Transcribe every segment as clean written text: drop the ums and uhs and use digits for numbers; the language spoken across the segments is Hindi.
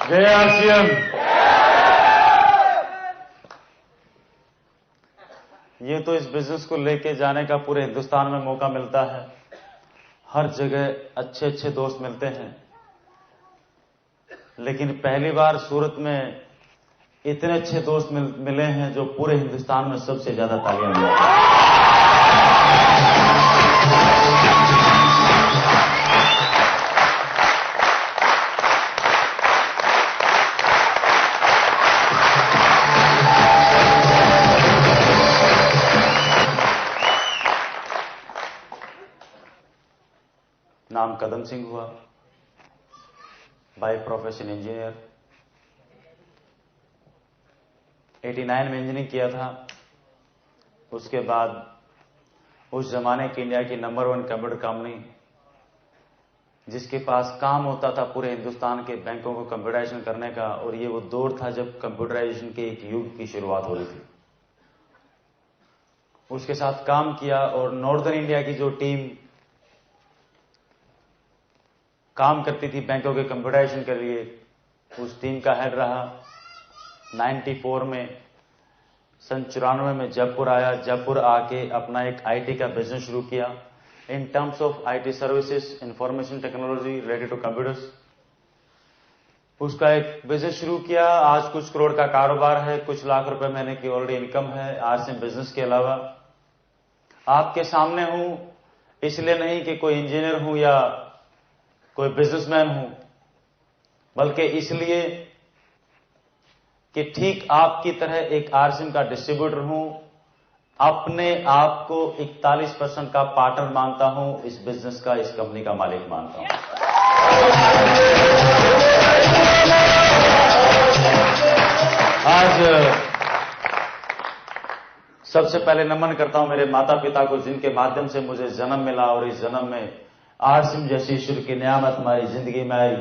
जय आरसीएम। ये तो इस बिजनेस को लेके जाने का पूरे हिंदुस्तान में मौका मिलता है। हर जगह अच्छे अच्छे दोस्त मिलते हैं, लेकिन पहली बार सूरत में इतने अच्छे दोस्त मिले हैं जो पूरे हिंदुस्तान में सबसे ज्यादा तालियां मिलती हैं। नाम कदम सिंह हुआ, बाय प्रोफेशन इंजीनियर। 89 में इंजीनियरिंग किया था। उसके बाद उस जमाने की इंडिया की नंबर 1 कंप्यूटर कंपनी, जिसके पास काम होता था पूरे हिंदुस्तान के बैंकों को कंप्यूटराइजेशन करने का, और ये वो दौर था जब कंप्यूटराइजेशन के एक युग की शुरुआत हो रही थी। उसके साथ काम किया और नॉर्दर्न इंडिया की जो टीम काम करती थी बैंकों के कंप्यूटराइजेशन के लिए, उस टीम का हेड रहा। 94 में, सन 94 में जयपुर आया। जयपुर आके अपना एक आईटी का बिजनेस शुरू किया in terms of IT services, information technology related to computers. उसका एक बिजनेस शुरू किया। आज कुछ करोड़ का कारोबार है, कुछ लाख रुपए महीने की ऑलरेडी इनकम है आरसीएम बिजनेस के अलावा। आपके सामने हूं इसलिए नहीं कि कोई इंजीनियर हूं या कोई बिजनेसमैन हूं, बल्कि इसलिए कि ठीक आपकी तरह एक आरसीएम का डिस्ट्रीब्यूटर हूं। अपने आप को 41% का पार्टनर मानता हूं, इस बिजनेस का, इस कंपनी का मालिक मानता हूं। आज सबसे पहले नमन करता हूं मेरे माता पिता को, जिनके माध्यम से मुझे जन्म मिला, और इस जन्म में आरसीएम जैसी ईश्वर की नियामत हमारी जिंदगी में आई,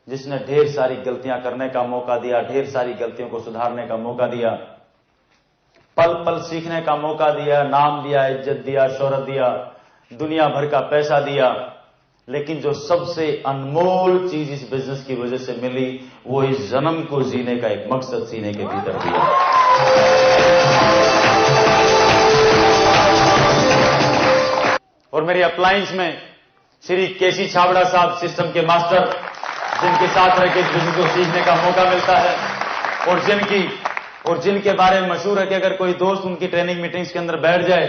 जिसने ढेर सारी गलतियां करने का मौका दिया, ढेर सारी गलतियों को सुधारने का मौका दिया, पल पल सीखने का मौका दिया, नाम दिया, इज्जत दिया, शोहरत दिया, दुनिया भर का पैसा दिया। लेकिन जो सबसे अनमोल चीज इस बिजनेस की वजह से मिली, वो इस जन्म को जीने का एक मकसद सीने के भीतर दिया। और मेरी अप्लायंस में श्री केसी छाबड़ा साहब, सिस्टम के मास्टर, जिनके साथ रह के इस बिजनेस को सीखने का मौका मिलता है, और जिनके बारे में मशहूर है कि अगर कोई दोस्त उनकी ट्रेनिंग मीटिंग्स के अंदर बैठ जाए,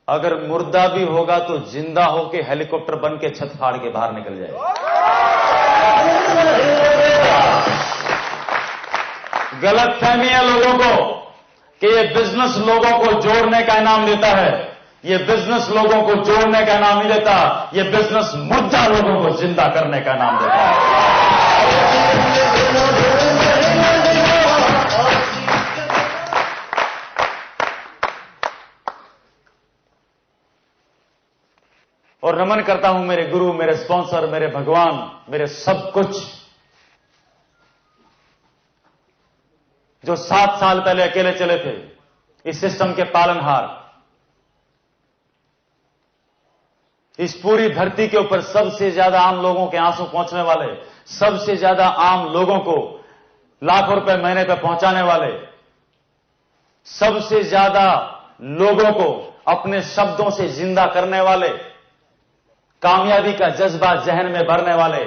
अगर मुर्दा भी होगा तो जिंदा होके हेलीकॉप्टर बन के छत फाड़ के बाहर निकल जाए। गलत फहमी है लोगों को कि ये बिजनेस लोगों को जोड़ने का इनाम देता है। ये बिजनेस लोगों को जोड़ने का नाम नहीं देता, ये बिजनेस मुर्दा लोगों को जिंदा करने का नाम देता है। और नमन करता हूं मेरे गुरु, मेरे स्पॉन्सर, मेरे भगवान, मेरे सब कुछ, जो 7 साल पहले अकेले चले थे, इस सिस्टम के पालनहार। इस पूरी धरती के ऊपर सबसे ज्यादा आम लोगों के आंसू पहुंचने वाले, सबसे ज्यादा आम लोगों को लाखों रुपए महीने पे पहुंचाने वाले, सबसे ज्यादा लोगों को अपने शब्दों से जिंदा करने वाले, कामयाबी का जज्बा जहन में भरने वाले,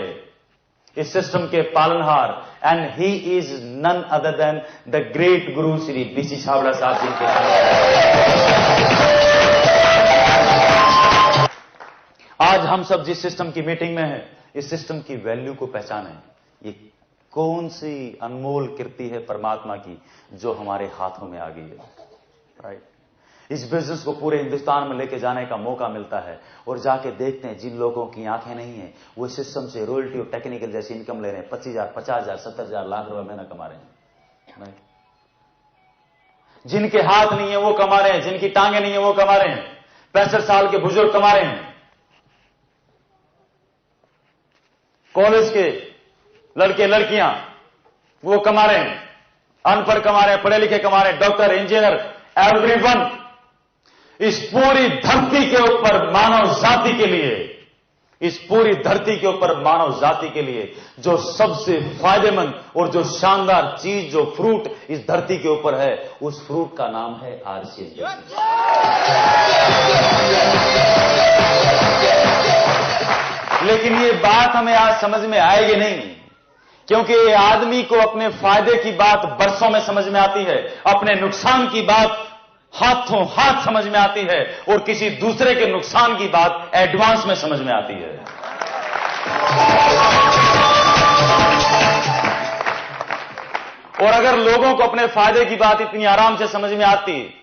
इस सिस्टम के पालनहार, and he is none other than the great guru Shri BC Chhabra साहब जी के। आज हम सब जिस सिस्टम की मीटिंग में हैं, इस सिस्टम की वैल्यू को पहचानें। ये कौन सी अनमोल कीर्ति है परमात्मा की जो हमारे हाथों में आ गई है, राइट। इस बिजनेस को पूरे हिंदुस्तान में लेके जाने का मौका मिलता है, और जाके देखते हैं जिन लोगों की आंखें नहीं है, वो सिस्टम से रॉयल्टी और टेक्निकल जैसी इनकम ले रहे हैं, 25,000, 50,000, 70,000, लाख रुपए महीना कमा रहे हैं, राइट। जिनके हाथ नहीं है वो कमा रहे हैं, जिनकी टांगे नहीं है वो कमा रहे हैं, 65 साल के बुजुर्ग कमा रहे हैं, कॉलेज के लड़के लड़कियां वो कमा रहे हैं, अनपढ़ कमा रहे हैं, पढ़े लिखे कमा रहे हैं, डॉक्टर, इंजीनियर, एवरीवन। इस पूरी धरती के ऊपर मानव जाति के लिए इस पूरी धरती के ऊपर मानव जाति के लिए जो सबसे फायदेमंद और जो शानदार चीज, जो फ्रूट इस धरती के ऊपर है, उस फ्रूट का नाम है आरसीएम। लेकिन ये बात हमें आज समझ में आएगी नहीं, क्योंकि ये आदमी को अपने फायदे की बात बरसों में समझ में आती है, अपने नुकसान की बात हाथों हाथ समझ में आती है, और किसी दूसरे के नुकसान की बात एडवांस में समझ में आती है। और अगर लोगों को अपने फायदे की बात इतनी आराम से समझ में आती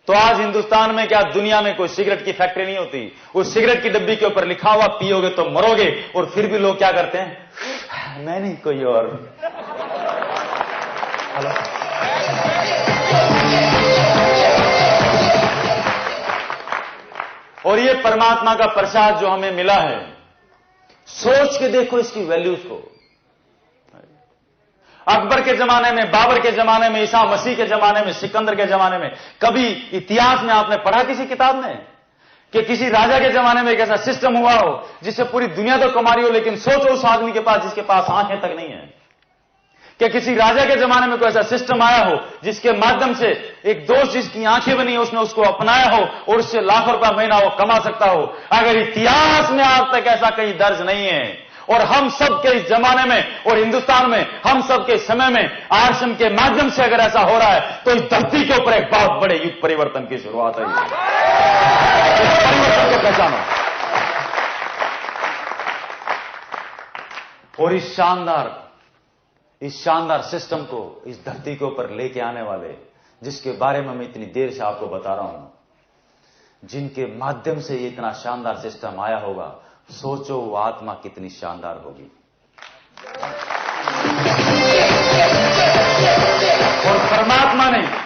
तो आज हिंदुस्तान में क्या दुनिया में कोई सिगरेट की फैक्ट्री नहीं होती। उस सिगरेट की डब्बी के ऊपर लिखा हुआ पियोगे तो मरोगे, और फिर भी लोग क्या करते हैं, मैं नहीं कोई और। हेलो, और ये परमात्मा का प्रसाद जो हमें मिला है, सोच के देखो इसकी वैल्यूज को। अकबर के जमाने में, बाबर के जमाने में, ईसा मसीह के जमाने में, सिकंदर के जमाने में, कभी इतिहास में आपने पढ़ा किसी किताब में कि किसी राजा के जमाने में एक ऐसा सिस्टम हुआ हो जिससे पूरी दुनिया तो कमा रही हो, लेकिन सोचो उस आदमी के पास जिसके पास आंखें तक नहीं है। कि किसी राजा के जमाने में कोई ऐसा सिस्टम आया हो जिसके माध्यम से एक दोस्त जिसकी आंखें बनी हो उसने उसको अपनाया हो और उससे लाखों रुपया महीना वो कमा सकता हो। अगर इतिहास में आज तक ऐसा कहीं दर्ज नहीं है, और हम सब के इस जमाने में और हिंदुस्तान में हम सब के समय में आरसीएम के माध्यम से अगर ऐसा हो रहा है, तो इस धरती के ऊपर एक बहुत बड़े युग परिवर्तन की शुरुआत है। परिवर्तन को पहचानो, और इस शानदार सिस्टम को इस धरती के ऊपर लेके आने वाले, जिसके बारे में मैं इतनी देर से आपको बता रहा हूं, जिनके माध्यम से ये इतना शानदार सिस्टम आया होगा, सोचो वो आत्मा कितनी शानदार होगी। और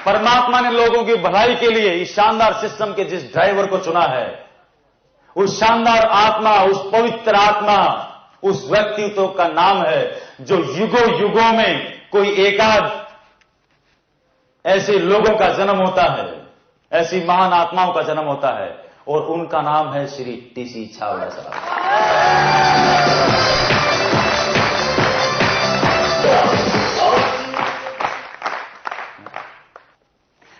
परमात्मा ने लोगों की भलाई के लिए इस शानदार सिस्टम के जिस ड्राइवर को चुना है, उस शानदार आत्मा, उस पवित्र आत्मा, उस व्यक्तित्व का नाम है जो युगों युगों में कोई एकाध ऐसे लोगों का जन्म होता है, ऐसी महान आत्माओं का जन्म होता है, और उनका नाम है श्री टीसी छाबड़ा साहब।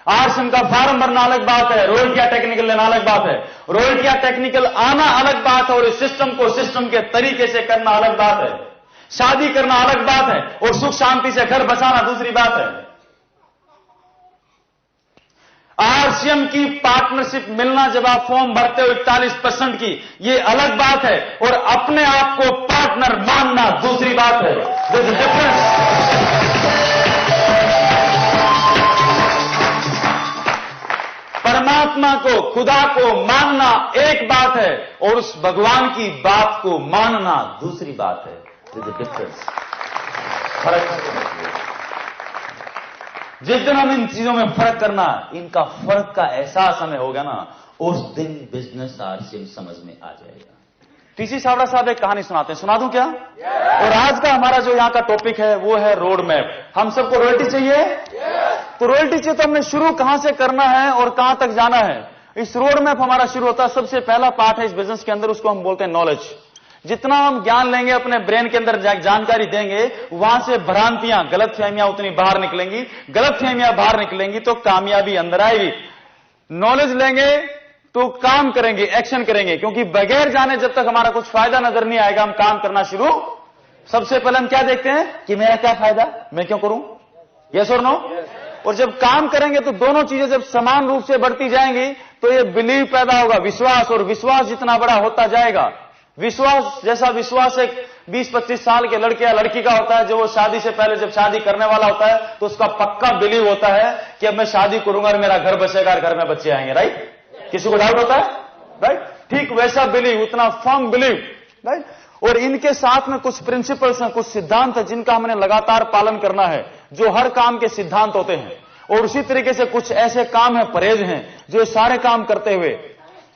आरसीएम का फार्म भरना अलग बात है, रॉयल्टियां टेक्निकल लेना अलग बात है, रॉयल्टियां टेक्निकल आना अलग बात है, और इस सिस्टम को सिस्टम के तरीके से करना अलग बात है, शादी करना अलग बात है, और सुख शांति से घर बसाना दूसरी बात है। आरसीएम की पार्टनरशिप मिलना जब आप फॉर्म भरते हो 41% की, ये अलग बात है, और अपने आप को पार्टनर मानना दूसरी बात है। This is difference. परमात्मा को, खुदा को मानना एक बात है, और उस भगवान की बात को मानना दूसरी बात है। This is difference. फर्क है। जिस दिन हम इन चीजों में फर्क करना, इनका फर्क का एहसास हमें होगा ना, उस दिन बिजनेस आरसीएम समझ में आ जाएगा। टीसी छाबड़ा साहब एक कहानी सुनाते हैं, सुना दूं क्या? और आज का हमारा जो यहाँ का टॉपिक है वो है रोड मैप। हम सबको रॉयल्टी चाहिए, तो रॉयल्टी चाहिए तो हमने शुरू कहां से करना है और कहां तक जाना है। इस रोड मैप हमारा शुरू होता है, सबसे पहला पार्ट है इस बिजनेस के अंदर, उसको हम बोलते हैं नॉलेज। जितना हम ज्ञान लेंगे, अपने ब्रेन के अंदर जानकारी देंगे, वहां से भ्रांतियां, गलतफहमियां उतनी बाहर निकलेंगी। गलतफहमियां बाहर निकलेंगी तो कामयाबी अंदर आएगी। नॉलेज लेंगे तो काम करेंगे, एक्शन करेंगे, क्योंकि बगैर जाने जब तक हमारा कुछ फायदा नजर नहीं आएगा, हम काम करना शुरू। सबसे पहले हम क्या देखते हैं कि मेरा क्या फायदा, मैं क्यों करूं, यस और नो। और जब काम करेंगे तो दोनों चीजें जब समान रूप से बढ़ती जाएंगी तो ये बिलीव पैदा होगा, विश्वास, और विश्वास जितना बड़ा होता जाएगा, विश्वास जैसा विश्वास एक 20-25 साल के लड़के या लड़की का होता है, जो वो शादी से पहले जब शादी करने वाला होता है तो उसका पक्का बिलीव होता है कि अब मैं शादी करूंगा और मेरा घर बचेगा और घर में बच्चे आएंगे, राइट। किसी को डाउट होता है, राइट। ठीक वैसा बिलीव, उतना फर्म बिलीव, राइट। और इनके साथ में कुछ प्रिंसिपल्स हैं, कुछ सिद्धांत है जिनका हमने लगातार पालन करना है, जो हर काम के सिद्धांत होते हैं। और उसी तरीके से कुछ ऐसे काम है, परहेज हैं, जो सारे काम करते हुए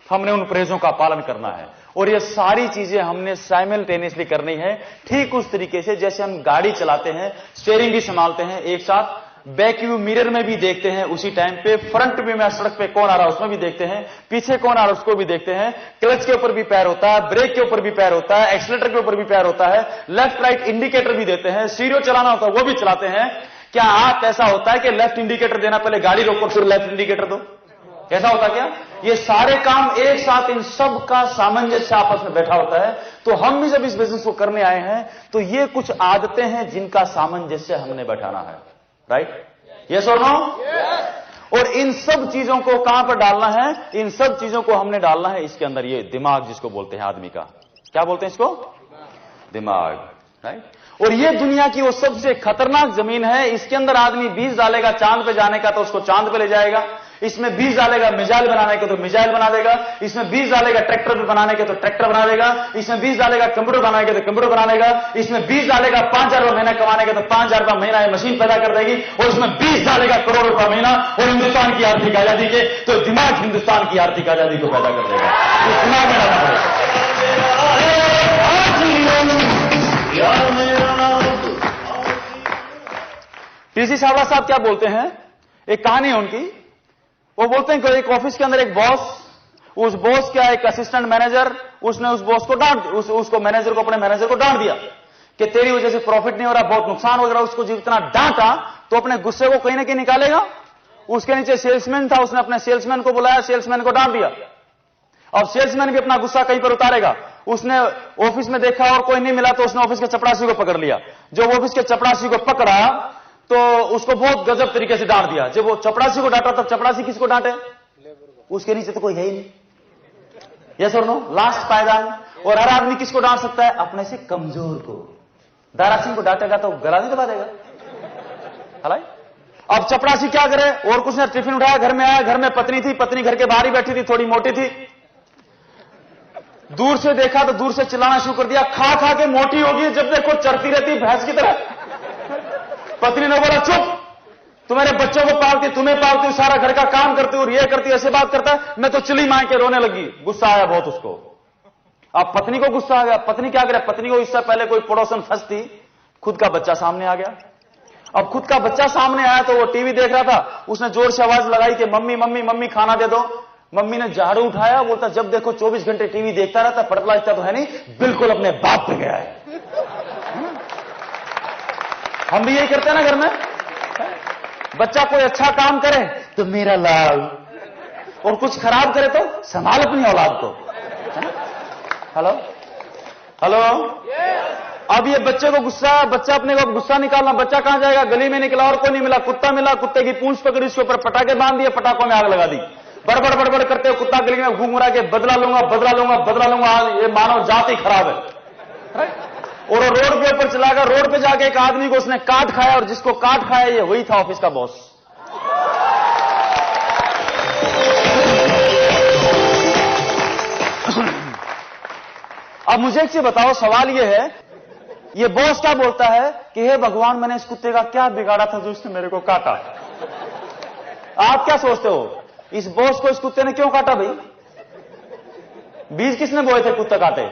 हमने उन परहेजों का पालन करना है। और ये सारी चीजें हमने साइमल्टेनियसली करनी है, ठीक उस तरीके से जैसे हम गाड़ी चलाते हैं, स्टीयरिंग भी संभालते हैं एक साथ, बैक व्यू मिरर में भी देखते हैं उसी टाइम पे, फ्रंट व्यू में सड़क पे कौन आ रहा है उसमें भी देखते हैं, पीछे कौन आ रहा है उसको भी देखते हैं, क्लच के ऊपर भी पैर होता है, ब्रेक के ऊपर भी पैर होता है, एक्सीलेटर के ऊपर भी पैर होता है, लेफ्ट राइट इंडिकेटर भी देते हैं, स्टीरियो चलाना होता है वो भी चलाते हैं। क्या आप ऐसा होता है कि लेफ्ट इंडिकेटर देना पहले गाड़ी रोको फिर लेफ्ट इंडिकेटर दो? कैसा होता क्या? ये सारे काम एक साथ, इन सब का सामंजस्य आपस में बैठा होता है। तो हम भी जब इस बिजनेस को करने आए हैं तो ये कुछ आदतें हैं जिनका सामंजस्य हमने बैठाना है। राइट? यस और नो? और इन सब चीजों को कहां पर डालना है? इन सब चीजों को हमने डालना है इसके अंदर, ये दिमाग जिसको बोलते हैं आदमी का। क्या बोलते हैं इसको? दिमाग। राइट? और ये दुनिया की वो सबसे खतरनाक जमीन है। इसके अंदर आदमी बीज डालेगा चांद पे जाने का तो उसको चांद पे ले जाएगा, इसमें बीज डालेगा मिसाइल बनाने के तो मिसाइल बना देगा, इसमें बीज डालेगा ट्रैक्टर बनाने के तो ट्रैक्टर बना देगा, इसमें बीज डालेगा कंप्यूटर बनाने के तो कंप्यूटर बना देगा, इसमें बीज डालेगा 5,000 रुपये महीना कमाने के तो 5,000 रुपये महीना ये मशीन पैदा कर देगी, और इसमें बीज डालेगा करोड़ रुपया महीना और हिंदुस्तान की आर्थिक आजादी के तो दिमाग हिंदुस्तान की आर्थिक आजादी को पैदा कर देगा। तो दिमाग में डालना पड़ेगा। टीसी सावड़ा साहब क्या बोलते हैं, एक कहानी है उनकी। वो बोलते हैं कि एक ऑफिस के अंदर एक बॉस, उस बॉस का एक असिस्टेंट मैनेजर, उसने उस बॉस को उसको मैनेजर को, अपने मैनेजर को डांट दिया कि तेरी वजह से प्रॉफिट नहीं हो रहा, बहुत नुकसान हो रहा। उसको जितना डांटा तो अपने गुस्से को कहीं ना कहीं निकालेगा। उसके नीचे सेल्समैन था, उसने अपने सेल्समैन को बुलाया, सेल्समैन को डांट दिया। अब सेल्समैन भी अपना गुस्सा कहीं पर उतारेगा। उसने ऑफिस में देखा और कोई नहीं मिला तो उसने ऑफिस के चपरासी को पकड़ लिया। जब ऑफिस के चपरासी को पकड़ा तो उसको बहुत गजब तरीके से डांट दिया। जब वो चपरासी को डांटा तब चपरासी किसको डांटे? उसके नीचे तो कोई है ही नहीं। यस और नो? लास्ट पायदान। और हर आदमी किसको डांट सकता है? अपने से कमजोर को। दारा सिंह को डांटेगा तो गला नहीं दबा देगा। हलाई? अब चपरासी क्या करे? और कुछ ने टिफिन उठाया, घर में आया, घर में पत्नी थी, पत्नी घर के बाहर ही बैठी थी, थोड़ी मोटी थी। दूर से देखा तो दूर से चिल्लाना शुरू कर दिया, खा खा के मोटी होगी, जब देखो चरती रहती भैंस की तरह। पत्नी ने बोला, चुप, तुम्हारे बच्चों को पालती, तुम्हें पालती, सारा घर का काम करती और ये करती, ऐसे बात करता है। मैं तो चिल्ली मार के रोने लगी। गुस्सा आया बहुत उसको। अब पत्नी को गुस्सा आ गया। पत्नी क्या करे? पत्नी को इससे पहले कोई पड़ोसन फंसती, खुद का बच्चा सामने आ गया। अब खुद का बच्चा सामने आया तो वो टीवी देख रहा था, उसने जोर से आवाज लगाई कि मम्मी मम्मी मम्मी खाना दे दो। मम्मी ने झाड़ू उठाया, बोलता जब देखो 24 घंटे टीवी देखता रहता, पढ़ता लिखता तो है नहीं, बिल्कुल अपने बाप पे गया है। हम भी यही करते हैं ना घर में। बच्चा कोई अच्छा काम करे तो मेरा लाल, और कुछ खराब करे तो संभाल अपनी औलाद को। Hello hello. अब ये बच्चे को गुस्सा, बच्चा अपने को गुस्सा निकालना, बच्चा कहां जाएगा? गली में निकला और कोई नहीं मिला, कुत्ता मिला, कुत्ते की पूंछ पकड़ी, उसके ऊपर पटाखे बांध दिए, पटाखों में आग लगा दी। बड़बड़ बड़बड़ करते हुए कुत्ता गली में घूम रहा के बदला लूंगा बदला लूंगा बदला लूंगा। ये मानव जाति खराब है। और वो रोड के ऊपर चला गया। रोड पे जाके एक आदमी को उसने काट खाया, और जिसको काट खाया ये वही था ऑफिस का बॉस। अब मुझे एक चीज बताओ, सवाल ये है, ये बॉस क्या बोलता है कि हे भगवान, मैंने इस कुत्ते का क्या बिगाड़ा था जो उसने मेरे को काटा? आप क्या सोचते हो, इस बॉस को इस कुत्ते ने क्यों काटा? भाई बीज किसने बोए थे? कुत्ता काटे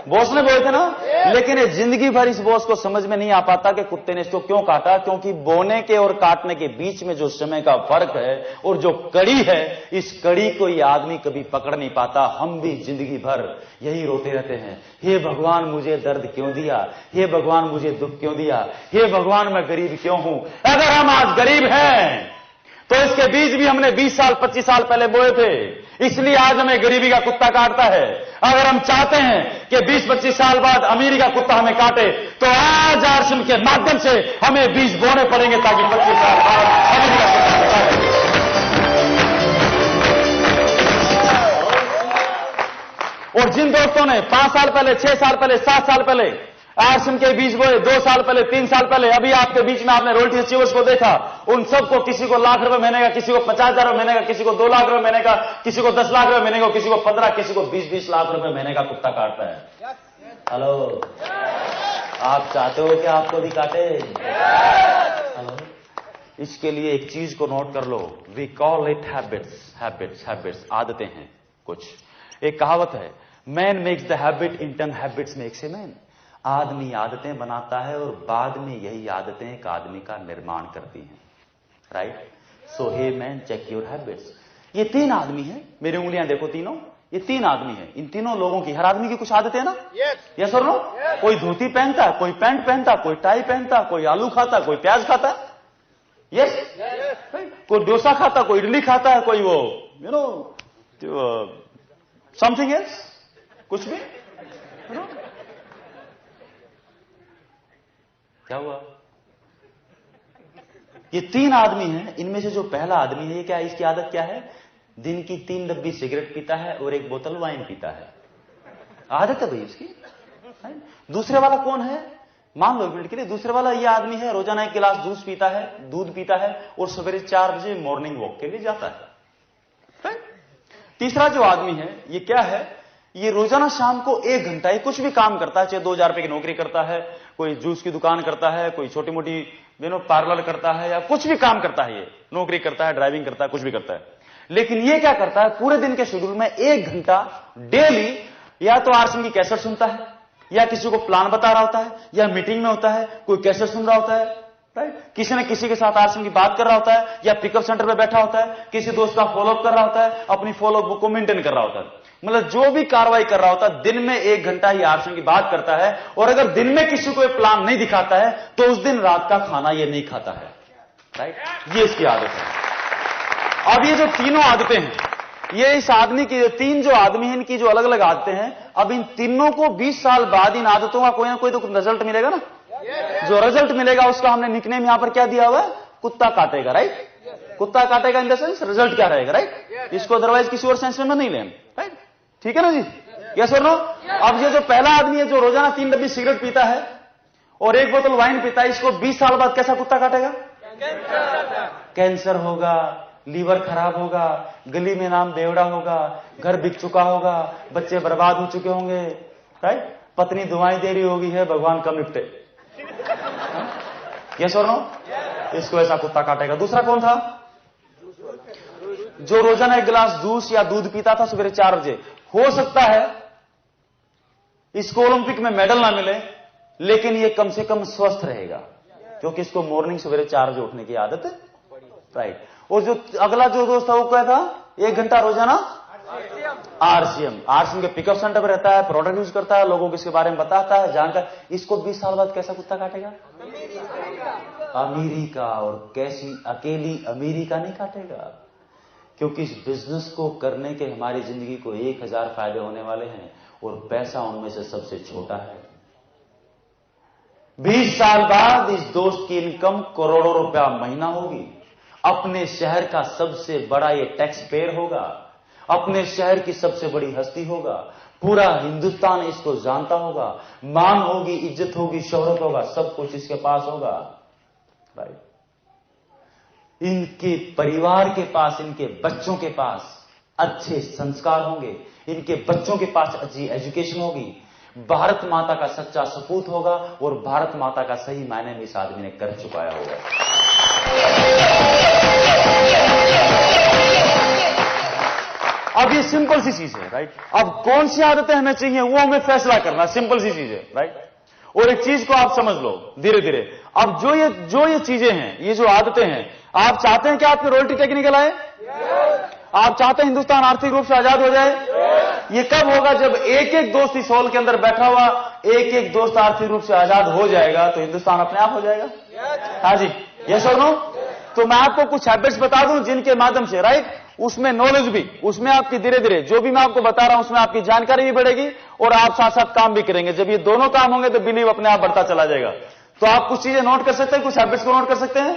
बॉस ने बोए थे ना। लेकिन ये जिंदगी भर इस बॉस को समझ में नहीं आ पाता कि कुत्ते ने इसको क्यों काटा, क्योंकि बोने के और काटने के बीच में जो समय का फर्क है और जो कड़ी है, इस कड़ी को ये आदमी कभी पकड़ नहीं पाता। हम भी जिंदगी भर यही रोते रहते हैं, हे भगवान मुझे दर्द क्यों दिया, हे भगवान मुझे दुख क्यों दिया, हे भगवान मैं गरीब क्यों हूं। अगर हम आज गरीब हैं तो इसके बीज भी हमने 20 साल 25 साल पहले बोए थे, इसलिए आज हमें गरीबी का कुत्ता काटता है। अगर हम चाहते हैं कि 20-25 साल बाद अमीरी का कुत्ता हमें काटे, तो आज आरसीएम के माध्यम से हमें बीज बोने पड़ेंगे ताकि 25 साल बाद अमीरी का कुत्ता काटे। और जिन दोस्तों ने 5 साल पहले, 6 साल पहले, 7 साल पहले आरसीएम के बीज बोए, 2 साल पहले, 3 साल पहले, अभी आपके बीच में आपने रॉयल्टी अचीवर्स को देखा, उन सबको किसी को लाख रुपए महीने का, किसी को 50,000 रुपए महीने का, किसी को 2 लाख रुपए महीने का, किसी को 10 लाख रुपए महीने का, किसी को 15, किसी को 20-20 लाख रुपए महीने का कुत्ता काटता है। हेलो, आप चाहते हो कि आपको भी काटे? हेलो, इसके लिए एक चीज को नोट कर लो, we call it habits. Habits habits आदतें हैं कुछ। एक कहावत है, man makes the habit in turn, habits makes a man. आदमी आदतें बनाता है और बाद में यही आदतें एक आदमी का निर्माण करती हैं, right? So hey man, check your habits. ये 3 आदमी हैं, मेरी उंगलियां देखो तीनों, ये 3 आदमी हैं। इन तीनों लोगों की, हर आदमी की कुछ आदतें हैं ना? यस और नो? कोई धोती पहनता है, कोई पैंट पहनता, कोई टाई पहनता, कोई आलू खाता, कोई प्याज खाता, यस? कोई डोसा खाता, कोई इडली खाता है, कोई वो यू नो समथिंग एल्स, कुछ भी। क्या हुआ? ये 3 आदमी हैं, इनमें से जो पहला आदमी है, ये क्या है, इसकी आदत क्या है? दिन की 3 डब्बी सिगरेट पीता है और 1 बोतल वाइन पीता है। आदत है भाई इसकी। दूसरे वाला कौन है? मान लो एक मिनट के लिए, दूसरे वाला ये आदमी है, रोजाना 1 गिलास दूध पीता है और सवेरे 4 बजे मॉर्निंग वॉक के लिए जाता है। तीसरा जो आदमी है, ये क्या है? ये रोजाना शाम को 1 घंटा ये कुछ भी काम करता है, चाहे 2000 रुपए की नौकरी करता है, कोई जूस की दुकान करता है, कोई छोटी मोटी पार्लर करता है, या कुछ भी काम करता है, ये नौकरी करता है, ड्राइविंग करता है, कुछ भी करता है। लेकिन ये क्या करता है? पूरे दिन के शेड्यूल में 1 घंटा डेली या तो आरसीएम की कैसेट सुनता है, या किसी को प्लान बता रहा होता है, या मीटिंग में होता है, कोई कैसेट सुन रहा होता है, राइट? किसी न किसी के साथ आरसीएम की बात कर रहा होता है, या पिकअप सेंटर पे बैठा होता है, किसी दोस्त का फॉलोअप कर रहा होता है, अपनी फॉलोअप बुक को मेंटेन कर रहा होता है। मतलब जो भी कार्रवाई कर रहा होता है, दिन में 1 घंटा ही आरसीएम की बात करता है। और अगर दिन में किसी को प्लान नहीं दिखाता है तो उस दिन रात का खाना ये नहीं खाता है, राइट? ये इसकी आदत है। अब ये जो तीनों आदतें हैं, ये इस आदमी की 3 जो आदमी हैं, इनकी जो अलग अलग आदतें हैं, अब इन तीनों को 20 साल बाद इन आदतों का कोई ना कोई तो रिजल्ट मिलेगा ना। जो रिजल्ट मिलेगा उसका हमने निकनेम यहां पर क्या दिया हुआ है? कुत्ता काटेगा, राइट? कुत्ता काटेगा इन द सेंस रिजल्ट क्या रहेगा, राइट? इसको अदरवाइज किसी और सेंस में नहीं लें, राइट? ठीक है ना जी? यस और नो? अब ये जो पहला आदमी है, जो रोजाना 3 डब्बी सिगरेट पीता है और 1 बोतल वाइन पीता है, इसको 20 साल बाद कैसा कुत्ता काटेगा? कैंसर होगा, लीवर खराब होगा, गली में नाम बेवड़ा होगा, घर बिक चुका होगा, बच्चे बर्बाद हो चुके होंगे, राइट? पत्नी दुआएं दे रही होगी, है भगवान कम निपटे। यस और नो? इसको ऐसा कुत्ता काटेगा। दूसरा कौन था? जो रोजाना 1 गिलास जूस या दूध पीता था सवेरे 4 बजे। हो सकता है इसको ओलंपिक में मेडल ना मिले, लेकिन ये कम से कम स्वस्थ रहेगा, क्योंकि इसको मॉर्निंग सवेरे 4 बजे उठने की आदत है, राइट? और जो अगला जो दोस्त था वो क्या था? 1 घंटा रोजाना आरसीएम के पिकअप सेंटर पर रहता है, प्रोडक्ट यूज करता है, लोगों को इसके बारे में बताता है, जानकर। इसको 20 साल बाद कैसा कुत्ता काटेगा? अमीरी का। और कैसी अकेली अमीरी का नहीं काटेगा, क्योंकि इस बिजनेस को करने के हमारी जिंदगी को 1000 फायदे होने वाले हैं और पैसा उनमें से सबसे छोटा है। 20 साल बाद इस दोस्त की इनकम करोड़ों रुपया महीना होगी। अपने शहर का सबसे बड़ा ये टैक्स पेयर होगा, अपने शहर की सबसे बड़ी हस्ती होगा, पूरा हिंदुस्तान इसको जानता होगा, मान होगी, इज्जत होगी, शोहरत होगा, सब कुछ इसके पास होगा, राइट? इनके परिवार के पास, इनके बच्चों के पास अच्छे संस्कार होंगे, इनके बच्चों के पास अच्छी एजुकेशन होगी, भारत माता का सच्चा सपूत होगा और भारत माता का सही मायने में इस आदमी ने कर चुकाया होगा। अब ये सिंपल सी चीज है, राइट? अब कौन सी आदतें हमें चाहिए वो हमें फैसला करना, सिंपल सी चीज है, राइट? और एक चीज को आप समझ लो धीरे धीरे। अब जो ये चीजें हैं, ये जो आदतें हैं, आप चाहते हैं कि आपकी रॉयल्टी टेक्निकल आए? आप चाहते हैं हिंदुस्तान आर्थिक रूप से आजाद हो जाए? ये कब होगा? जब एक एक दोस्त इस हॉल के अंदर बैठा हुआ एक एक दोस्त आर्थिक रूप से आजाद हो जाएगा तो हिंदुस्तान अपने आप हो जाएगा। हाँ जी, यस और नो? तो मैं आपको कुछ हैबिट्स बता दूं जिनके माध्यम से, राइट, उसमें नॉलेज भी, उसमें आपकी धीरे धीरे जो भी मैं आपको बता रहा हूं उसमें आपकी जानकारी भी बढ़ेगी और आप साथ साथ काम भी करेंगे। जब ये दोनों काम होंगे तो बिलीव अपने आप बढ़ता चला जाएगा। तो आप कुछ चीजें नोट कर सकते हैं, कुछ हैबिट्स को नोट कर सकते हैं,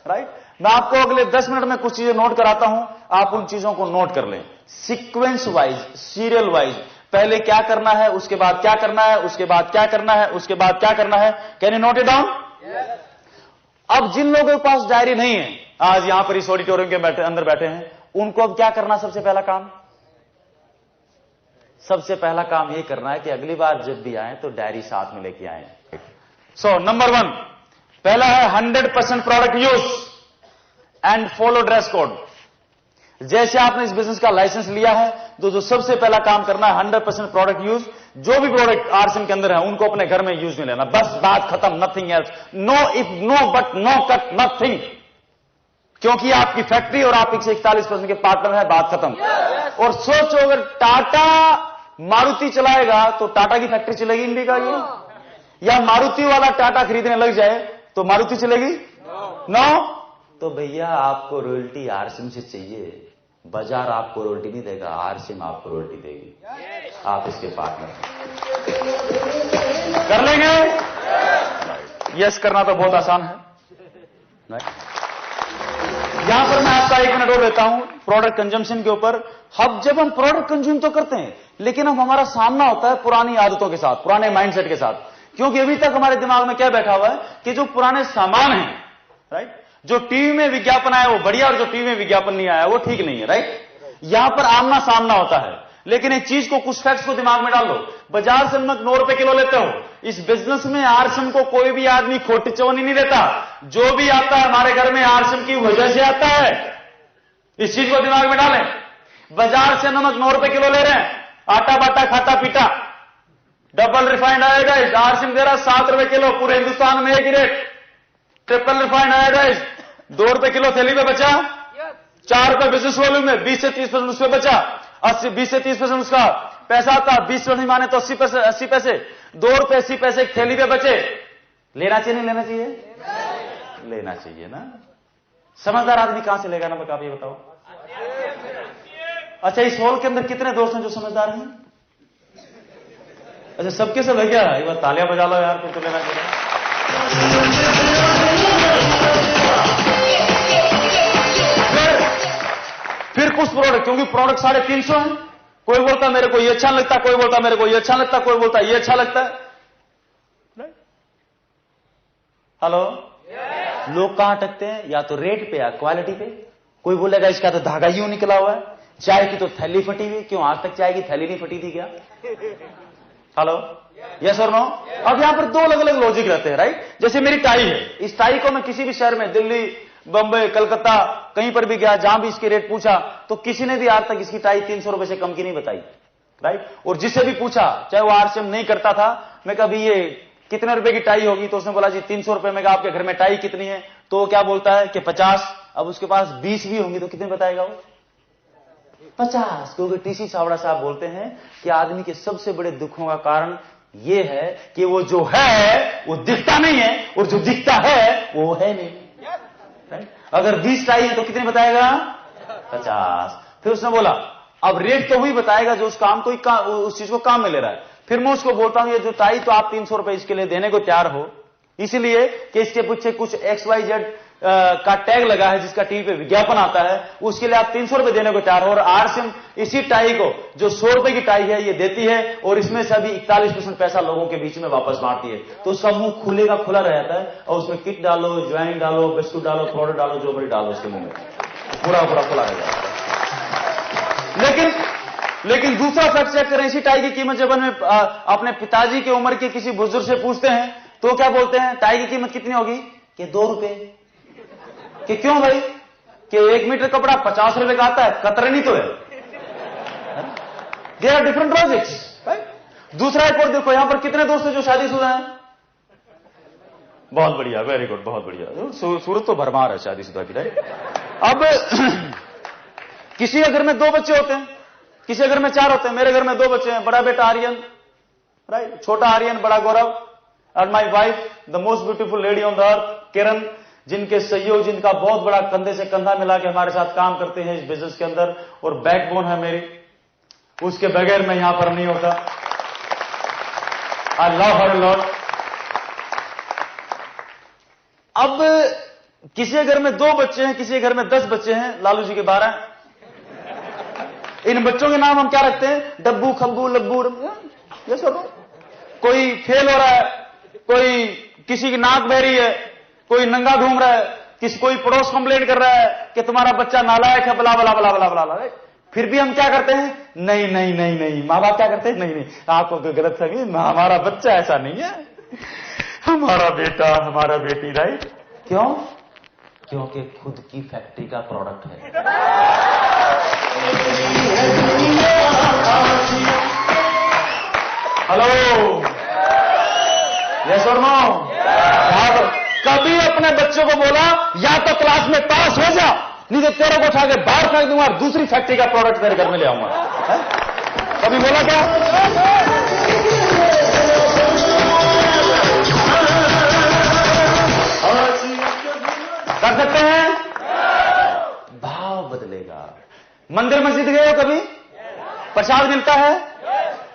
राइट? मैं आपको अगले 10 मिनट में कुछ चीजें नोट कराता हूं, आप उन चीजों को नोट कर लें सीक्वेंस वाइज, सीरियल वाइज। पहले क्या करना है, उसके बाद क्या करना है, उसके बाद क्या करना है, उसके बाद क्या करना है। Can you note it down? अब जिन लोगों के पास डायरी नहीं है, आज यहां पर इस ऑडिटोरियम के अंदर बैठे हैं, उनको अब क्या करना? सबसे पहला काम, सबसे पहला काम यह करना है कि अगली बार जब भी आए तो डायरी साथ में लेके आए। सो नंबर 1 पहला है 100% product use and follow dress code. जैसे आपने इस बिजनेस का लाइसेंस लिया है तो जो सबसे पहला काम करना है 100% प्रोडक्ट यूज। जो भी प्रोडक्ट आरसीएम के अंदर है उनको अपने घर में यूज में लेना, बस बात खत्म, nothing else, no if no but no cut nothing, क्योंकि आपकी फैक्ट्री और आप 41% के पार्टनर है, बात खत्म। और सोचो अगर टाटा मारुति चलाएगा तो टाटा की फैक्ट्री चलेगी इंडिया की, या मारुति वाला टाटा खरीदने लग जाए तो मारुति चलेगी? नो। तो भैया आपको रॉयल्टी आरसीएम से चाहिए, बाजार आपको रॉयल्टी नहीं देगा, आरसीएम आपको रॉयल्टी देगी, आप इसके पार्टनर कर लेंगे। यस करना तो बहुत आसान है। यहां पर मैं आपका 1 मिनट और लेता हूं प्रोडक्ट कंजम्पशन के ऊपर। अब जब हम प्रोडक्ट कंज्यूम तो करते हैं, लेकिन अब हमारा सामना होता है पुरानी आदतों के साथ, पुराने माइंडसेट के साथ, क्योंकि अभी तक हमारे दिमाग में क्या बैठा हुआ है कि जो पुराने सामान है, राइट, जो टीवी में विज्ञापन आया वो बढ़िया और जो टीवी में विज्ञापन नहीं आया वो ठीक नहीं है, राइट। यहां पर आमना सामना होता है, लेकिन एक चीज को, कुछ फैक्ट्स को दिमाग में डाल लो। बाजार से नमक 9 रुपए किलो लेते हो, इस बिजनेस में आरसीएम को कोई भी आदमी खोटी चवनी नहीं देता, जो भी आता है हमारे घर में आरसीएम की वजह से आता है, इस चीज को दिमाग में डालें। बाजार से नमक 9 रुपए किलो ले रहे हैं, आटा बाटा खाता पीटा, डबल रिफाइंड आयोडाइज आरसीएम दे रहा 7 रुपए किलो, पूरे हिंदुस्तान में एक ही रेट। ट्रिपल रिफाइंड आयोडाइज 2 रुपए किलो थैली में बचा, 4 रुपए बिजनेस वॉल्यूम में, 20 से 30% उसमें बचा, 20 से 30% उसका पैसा आता, 20% नहीं माने तो 80 पैसे, 2 रुपए 80 पैसे एक थैली पे बचे। लेना चाहिए नहीं लेना चाहिए? लेना चाहिए ना। समझदार आदमी कहां से लेगा नमक, आप ये बताओ। अच्छा, इस हॉल के अंदर कितने दोस्त हैं जो समझदार हैं? अच्छा, सबके सब है क्या? एक बार तालियां बजा लो यार, फिर तो लेना चाहिए। फिर कुछ प्रोडक्ट, क्योंकि प्रोडक्ट 350 है, कोई बोलता मेरे को ये अच्छा लगता, कोई बोलता मेरे को ये अच्छा लगता, कोई बोलता ये अच्छा लगता है। हेलो, लोग कहां अटकते हैं? या तो रेट पे या क्वालिटी पे। कोई बोलेगा इसका तो धागा यूं निकला हुआ है, चाय की तो थैली फटी हुई, क्यों आज तक चाय की थैली नहीं फटी थी क्या? हेलो, यस और नो? अब यहां पर 2 अलग अलग लॉजिक रहते हैं, राइट। जैसे मेरी टाई है, इस टाई को मैं किसी भी शहर में, दिल्ली, बंबई, कलकत्ता, कहीं पर भी गया, जहां भी इसकी रेट पूछा तो किसी ने भी आज तक इसकी टाई 300 रुपए से कम की नहीं बताई, राइट। और जिससे भी पूछा, चाहे वो आरसीएम नहीं करता था, मैं कभी ये कितने रुपए की टाई होगी, तो उसने बोला जी 300 रुपए में। आपके घर में टाई कितनी है? तो वो क्या बोलता है कि 50। अब उसके पास 20 भी होंगी तो कितने बताएगा वो? 50। क्योंकि टीसी छावड़ा साहब बोलते हैं कि आदमी के सबसे बड़े दुखों का कारण ये है कि वो जो है वो दिखता नहीं है, और जो दिखता है वो है नहीं। अगर 20 टाई है तो कितने बताएगा? 50। फिर उसने बोला अब रेट तो वही बताएगा जो उस काम को, उस चीज को काम में ले रहा है। फिर मैं उसको बोलता हूं ये जो टाई तो आप 300 रुपए इसके लिए देने को तैयार हो, इसलिए कि इसके पीछे कुछ XYZ का टैग लगा है जिसका टीवी पे विज्ञापन आता है, उसके लिए आप 300 रुपए देने को तैयार हो। और आरसीएम इसी टाई को, जो 100 रुपए की टाई है, ये देती है और इसमें से अभी 41% पैसा लोगों के बीच में वापस बांटती है। तो उसका मुंह खुलेगा खुला रहता है, और उसमें किट डालो, ज्वाइन डालो, बिस्कुट डालो, पाउडर डालो, जो भी डालो उसके मुंह में, पूरा पूरा खुला रह जाता है। लेकिन दूसरा फैक्ट चेक करें, इसी टाई की कीमत जब हमें अपने पिताजी की उम्र के किसी बुजुर्ग से पूछते हैं तो क्या बोलते हैं? टाई की कीमत कितनी होगी? कि 2 रुपए। कि क्यों भाई? कि 1 मीटर कपड़ा 50 रुपए का आता है, कतरनी तो है। There are different logics, right. दूसरा एक और देखो, यहां पर कितने दोस्त हैं जो शादीशुदा हैं? बहुत बढ़िया, वेरी गुड, बहुत बढ़िया। सूरत तो भरमार है शादीशुदा की, राइट। अब किसी के घर में 2 बच्चे होते हैं, किसी के घर में 4 होते हैं। मेरे घर में 2 बच्चे हैं, बड़ा बेटा आर्यन, राइट, छोटा आर्यन, बड़ा गौरव, और my wife the most beautiful lady on the earth, Kiran, जिनके सहयोग, जिनका बहुत बड़ा कंधे से कंधा मिला के हमारे साथ काम करते हैं इस बिजनेस के अंदर, और बैकबोन है मेरी, उसके बगैर मैं यहां पर नहीं होता। I love her lot. अब किसी के घर में 2 बच्चे हैं, किसी के घर में 10 बच्चे हैं, लालू जी के 12। इन बच्चों के नाम हम क्या रखते हैं? डब्बू, खब्बू, लब्बू, ये सब। कोई फेल हो रहा है, कोई किसी की नाक बह रही है, कोई नंगा घूम रहा है, कोई पड़ोस कंप्लेंट कर रहा है कि तुम्हारा बच्चा नालायक है, बला बला बला बला बला। फिर भी हम क्या करते हैं? नहीं नहीं नहीं नहीं। माँ बाप क्या करते हैं? नहीं नहीं, आपको तो गलत फहमी, हमारा बच्चा ऐसा नहीं है, हमारा बेटा, हमारा बेटी, राइट। क्यों? क्योंकि खुद की फैक्ट्री का प्रोडक्ट है। हेलो, यस और नो? कभी अपने बच्चों को बोला या तो क्लास में पास हो जा, नहीं तो तेरे को उठा के बाहर फेंक दूंगा और दूसरी फैक्ट्री का प्रोडक्ट तेरे घर में ले आऊंगा? कभी बोला क्या? कर सकते हैं? भाव बदलेगा। मंदिर मस्जिद गए हो कभी? प्रसाद मिलता है,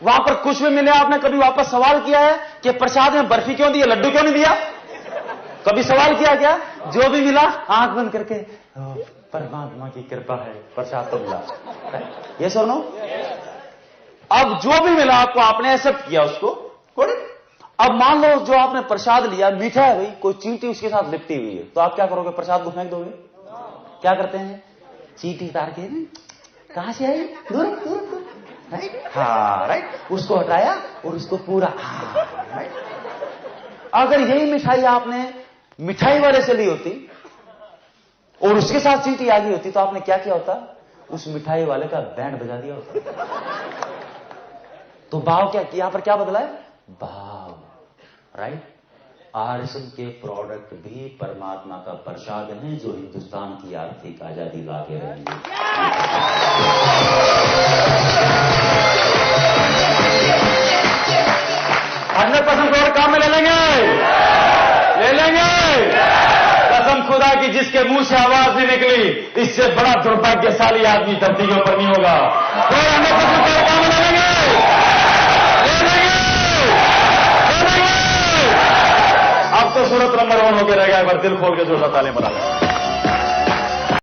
वहां पर कुछ भी मिले, आपने कभी वापस सवाल किया है कि प्रसाद में बर्फी क्यों दी है, लड्डू क्यों नहीं दिया? कभी सवाल किया क्या? जो भी मिला आंख बंद करके, परमात्मा की कृपा है, प्रसाद तो मिला। ये सुनो, अब जो भी मिला आपको, आपने एक्सेप्ट किया उसको। अब मान लो जो आपने प्रसाद लिया मीठा है भाई, कोई चींटी उसके साथ लिपटी हुई है, तो आप क्या करोगे? प्रसाद को फेंक दोगे? क्या करते हैं? चींटी उतार के, कहां से आई? दूर दूर, हाँ राइट, उसको हटाया और उसको पूरा, हाँ राइट। अगर यही मिठाई आपने मिठाई वाले से ली होती और उसके साथ चींटी आ गई होती, तो आपने क्या किया होता? उस मिठाई वाले का बैंड बजा दिया होता। तो भाव क्या, यहां पर क्या बदला है? भाव, राइट। आरएसएम के प्रोडक्ट भी परमात्मा का प्रसाद है, जो हिंदुस्तान की आर्थिक आजादी ला के रहेंगे। 100% प्रोडक्ट काम में ले लेंगे, ले लेंगे। कसम खुदा की, जिसके मुंह से आवाज नहीं निकली, इससे बड़ा दुर्भाग्यशाली आदमी धरती के ऊपर नहीं होगा। तो 100% प्रोडक्ट काम में ले लेंगे, ले लेंगे। अब तो सूरत नंबर 1 होकर रहेगा। एक बार दिल खोल के जोरदार ताली बजा लें।